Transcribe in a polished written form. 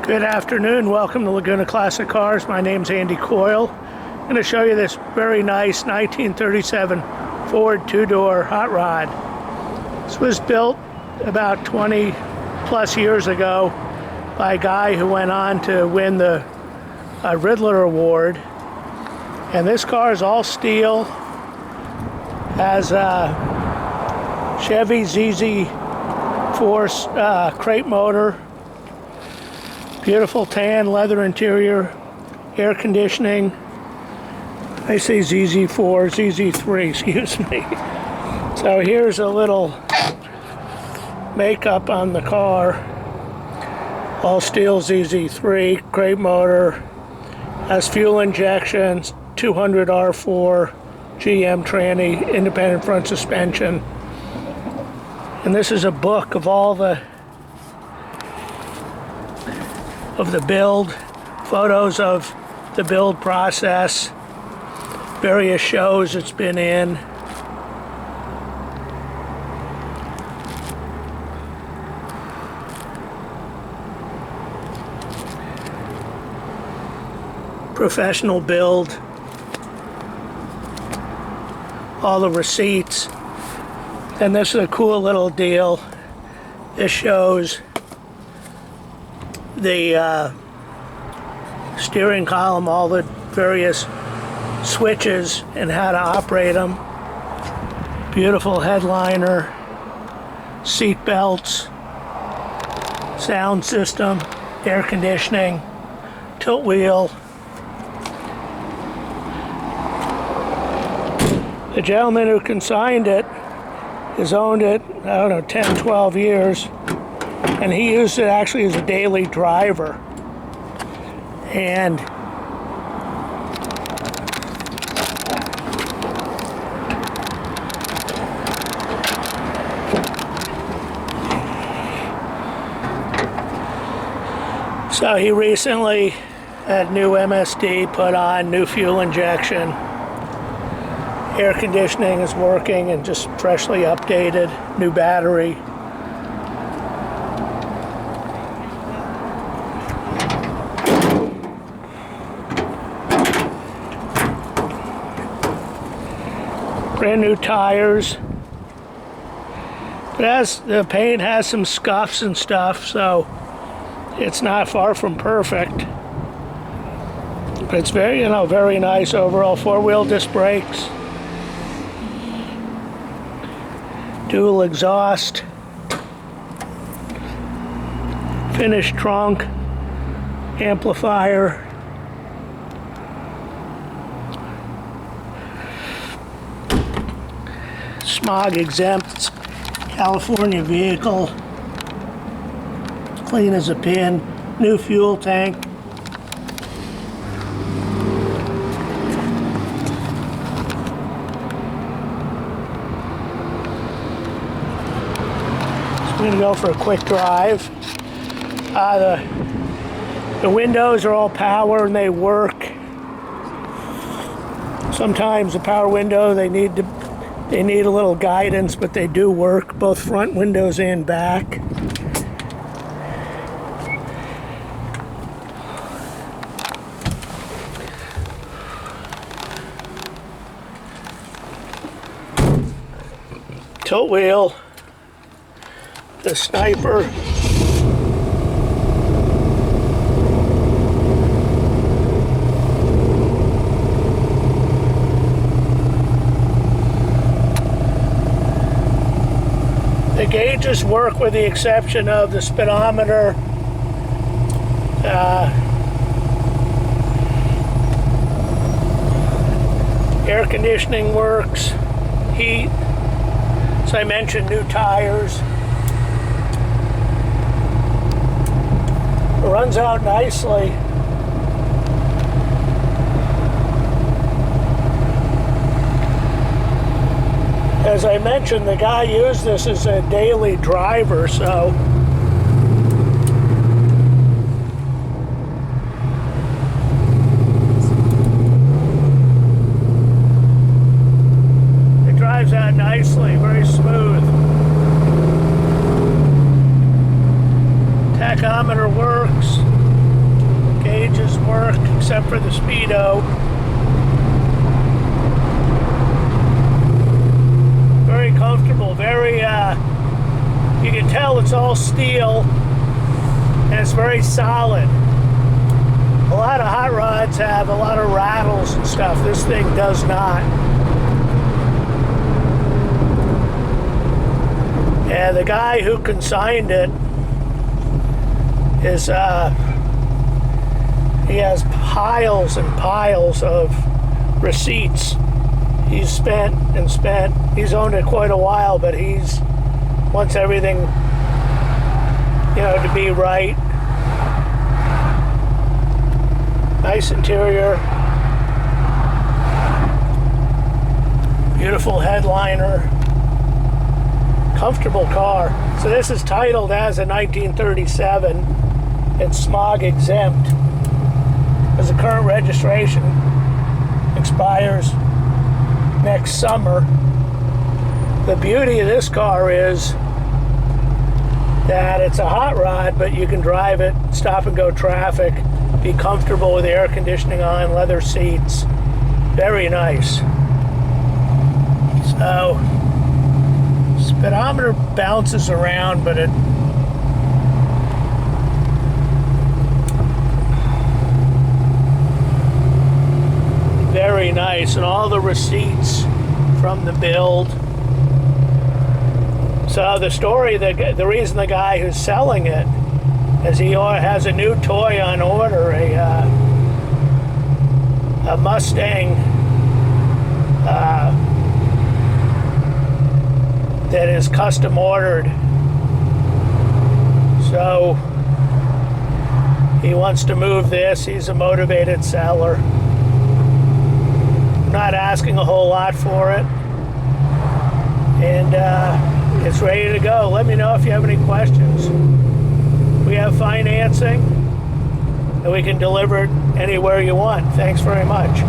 Good afternoon. Welcome to Laguna Classic Cars. My name's Andy Coyle. I'm going to show you this very nice 1937 Ford Tudor hot rod. This was built about 20 plus years ago by a guy who went on to win the Ridler Award. And this car is all steel, has a Chevy ZZ4 crate motor, beautiful tan leather interior, air conditioning. I say ZZ4, ZZ3, excuse me. So here's a little makeup on the car. All steel ZZ3, crate motor, has fuel injections, 200 R4, GM tranny, independent front suspension. And this is a book of all the build, photos of the build process, various shows it's been in. Professional build, all the receipts. And this is a cool little deal. This shows the steering column, all the various switches and how to operate them. Beautiful headliner, seat belts, sound system, air conditioning, tilt wheel. The gentleman who consigned it has owned it, I don't know, 10, 12 years. And he used it actually as a daily driver. And so he recently had new MSD put on, new fuel injection. Air conditioning is working and just freshly updated, new battery. Brand new tires. The paint has some scuffs and stuff, so it's not far from perfect. But it's very, very nice overall. Four-wheel disc brakes. Dual exhaust. Finished trunk. Amplifier. Smog exempt, California vehicle, clean as a pin, new fuel tank. So we're going to go for a quick drive. The windows are all power and they work. Sometimes the power window, they need a little guidance, but they do work, both front windows and back. Tilt wheel, the sniper. The gauges work with the exception of the speedometer. Air conditioning works. Heat. As I mentioned, new tires. It runs out nicely. As I mentioned, the guy used this as a daily driver, so it drives out nicely, very smooth. Tachometer works. gauges work except for the speedo. Very comfortable, very, you can tell it's all steel and it's very solid. A lot of hot rods have a lot of rattles and stuff. This thing does not. Yeah, the guy who consigned it is, he has piles and piles of receipts. He's spent and spent. He's owned it quite a while, but he's wants everything, you know, to be right. Nice interior. Beautiful headliner. Comfortable car. So this is titled as a 1937. It's smog exempt. As the current registration expires next summer. The beauty of this car is that it's a hot rod, but you can drive it, stop and go traffic, be comfortable with the air conditioning on, leather seats. Very nice. So, speedometer bounces around, but it very nice, and all the receipts from the build. So the story, the reason the guy who's selling it is he has a new toy on order, a Mustang that is custom ordered. So he wants to move this. He's a motivated seller. Not asking a whole lot for it, and it's ready to go. Let me know if you have any questions. We have financing, and we can deliver it anywhere you want. Thanks very much.